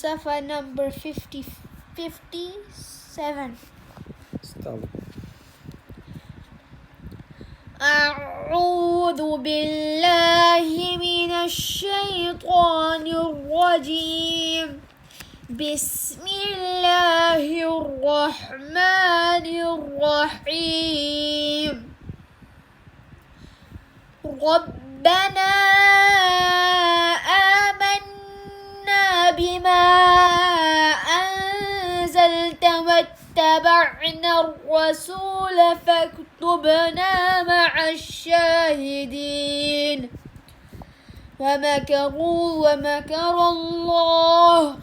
Safa number 57. Stop. أعوذ بالله من الشيطان الرجيم. بسم الله الرحمن الرحيم. ربنا آمنا بما أنزلت واتبعنا الرسول فاكتبنا مع الشاهدين. ومكروا ومكر الله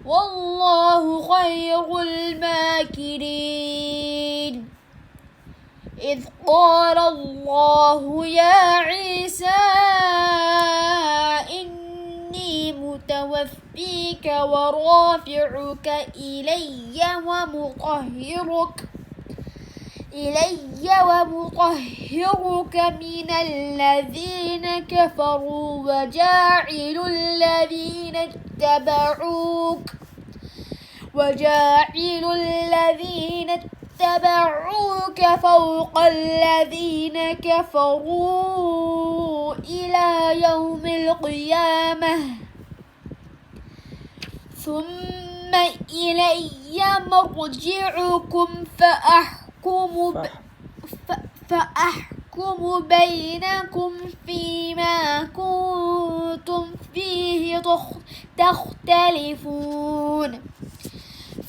والله خير الماكرين. إذ قال الله يا عيسى إني متوفيك ورافعك إلي ومطهرك من الذين كفروا وجاعل الذين اتبعوك فوق الذين كفروا إلى يوم القيامة ثم إلي مرجعكم فأحكم بينكم فيما كنتم فيه تختلفون.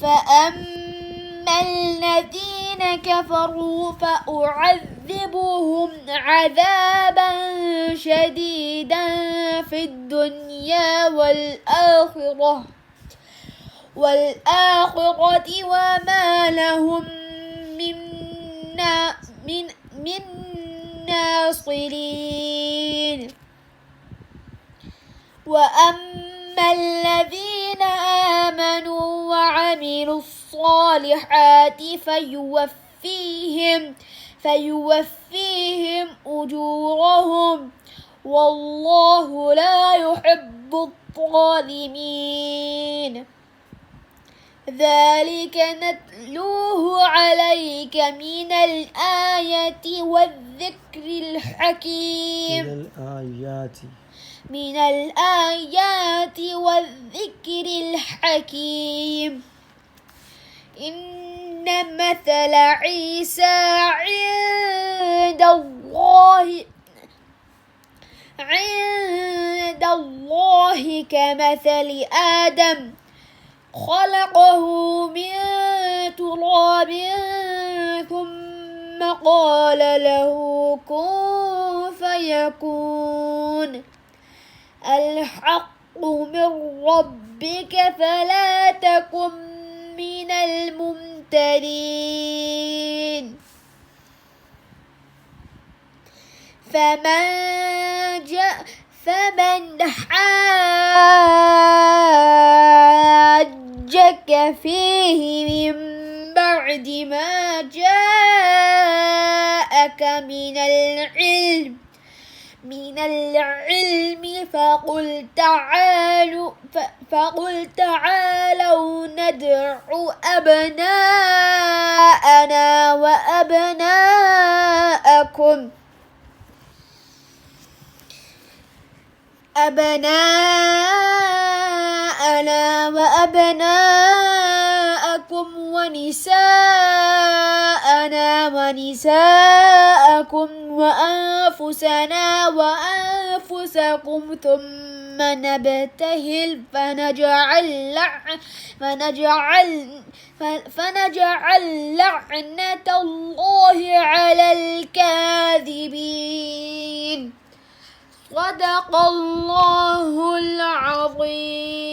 فأما الذين كفروا فأعذبهم عذابا شديدا في الدنيا والآخرة وما لهم من ناصرين. وأما الذين آمنوا وعملوا الصالحات فيوفيهم أجورهم والله لا يحب الظالمين. ذلك نتلوه عليك من الآيات والذكر الحكيم. من الآيات والذكر الحكيم. إن مثل عيسى عند الله كمثل آدم خلقه من تراب ثم قال له كن فيكون. الحق من ربك فلا تكن من الممترين. فمن حاجك فيه من بعد ما جاءك من العلم فقل تعالوا ندع أبناءنا وأبناءكم ونساءكم وأنفسنا وأنفسكم ثم نبتهل فنجعل لعنة الله على الكاذبين. صدق الله العظيم.